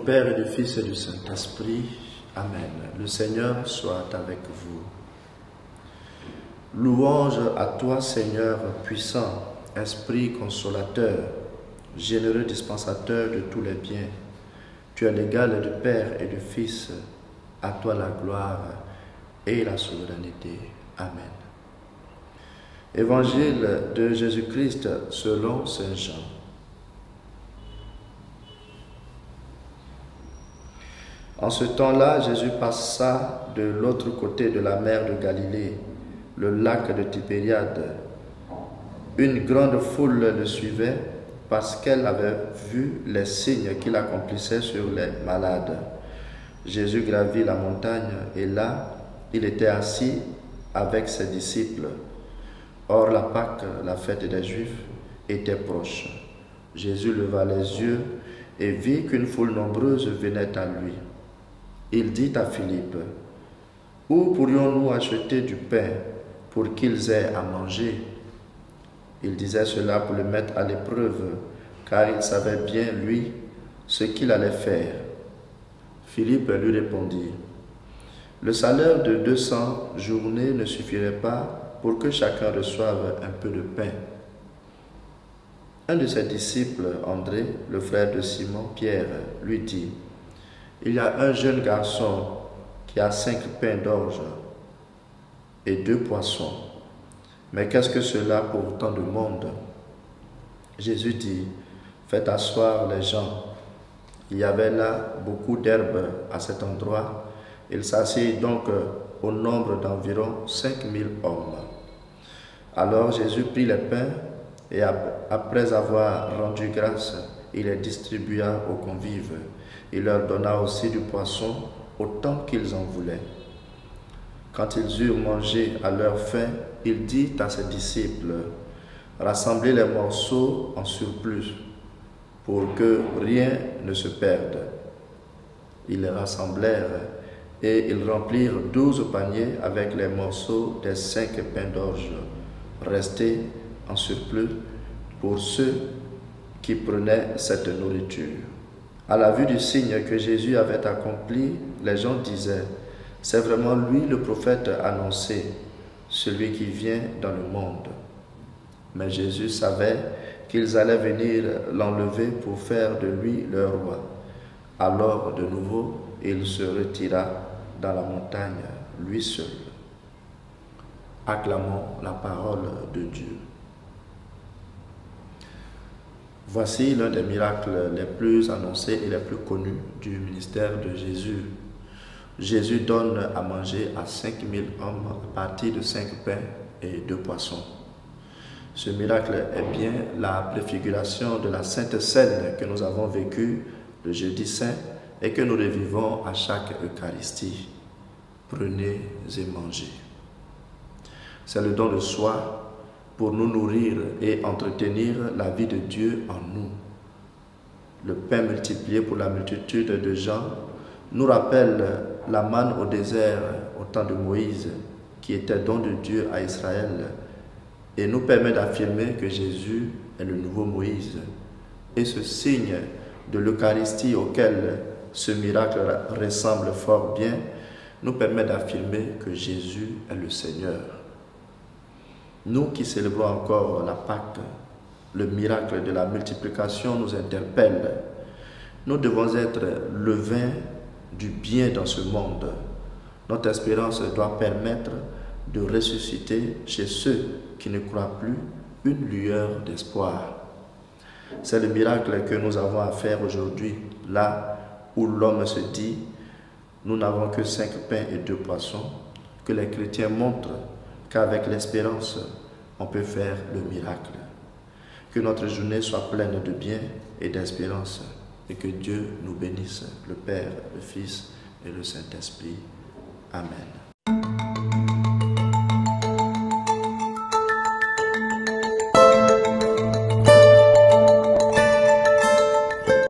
Père et du Fils et du Saint-Esprit. Amen. Le Seigneur soit avec vous. Louange à toi, Seigneur puissant, Esprit consolateur, généreux dispensateur de tous les biens. Tu es l'égal du Père et du Fils. À toi la gloire et la souveraineté. Amen. Évangile de Jésus-Christ selon Saint Jean. En ce temps-là, Jésus passa de l'autre côté de la mer de Galilée, le lac de Tibériade. Une grande foule le suivait parce qu'elle avait vu les signes qu'il accomplissait sur les malades. Jésus gravit la montagne et là, il était assis avec ses disciples. Or, la Pâque, la fête des Juifs, était proche. Jésus leva les yeux et vit qu'une foule nombreuse venait à lui. Il dit à Philippe, « Où pourrions-nous acheter du pain pour qu'ils aient à manger ?» Il disait cela pour le mettre à l'épreuve, car il savait bien, lui, ce qu'il allait faire. Philippe lui répondit, « Le salaire de 200 journées ne suffirait pas pour que chacun reçoive un peu de pain. » Un de ses disciples, André, le frère de Simon, Pierre, lui dit, « Il y a un jeune garçon qui a 5 pains d'orge et 2 poissons. Mais qu'est-ce que cela pour tant de monde ?» Jésus dit, « Faites asseoir les gens. » Il y avait là beaucoup d'herbes à cet endroit. Il s'assied donc au nombre d'environ 5000 hommes. Alors Jésus prit les pains et après avoir rendu grâce, il les distribua aux convives. Il leur donna aussi du poisson, autant qu'ils en voulaient. Quand ils eurent mangé à leur faim, il dit à ses disciples, « Rassemblez les morceaux en surplus, pour que rien ne se perde. » Ils les rassemblèrent, et ils remplirent 12 paniers avec les morceaux des 5 pains d'orge, restés en surplus pour ceux qui prenaient cette nourriture. À la vue du signe que Jésus avait accompli, les gens disaient, « C'est vraiment lui le prophète annoncé, celui qui vient dans le monde. » Mais Jésus savait qu'ils allaient venir l'enlever pour faire de lui leur roi. Alors, de nouveau, il se retira dans la montagne, lui seul. Acclamons la parole de Dieu. Voici l'un des miracles les plus annoncés et les plus connus du ministère de Jésus. Jésus donne à manger à 5000 hommes à partir de 5 pains et 2 poissons. Ce miracle est bien la préfiguration de la Sainte Seine que nous avons vécue le jeudi saint et que nous revivons à chaque Eucharistie. Prenez et mangez. C'est le don de soi pour nous nourrir et entretenir la vie de Dieu en nous. Le pain multiplié pour la multitude de gens nous rappelle la manne au désert au temps de Moïse, qui était don de Dieu à Israël, et nous permet d'affirmer que Jésus est le nouveau Moïse. Et ce signe de l'Eucharistie auquel ce miracle ressemble fort bien nous permet d'affirmer que Jésus est le Seigneur. Nous qui célébrons encore la Pâque, le miracle de la multiplication nous interpelle. Nous devons être le vin du bien dans ce monde. Notre espérance doit permettre de ressusciter chez ceux qui ne croient plus une lueur d'espoir. C'est le miracle que nous avons à faire aujourd'hui, là où l'homme se dit « Nous n'avons que 5 pains et 2 poissons », que les chrétiens montrent qu'avec l'espérance, on peut faire le miracle. Que notre journée soit pleine de bien et d'espérance et que Dieu nous bénisse, le Père, le Fils et le Saint-Esprit. Amen.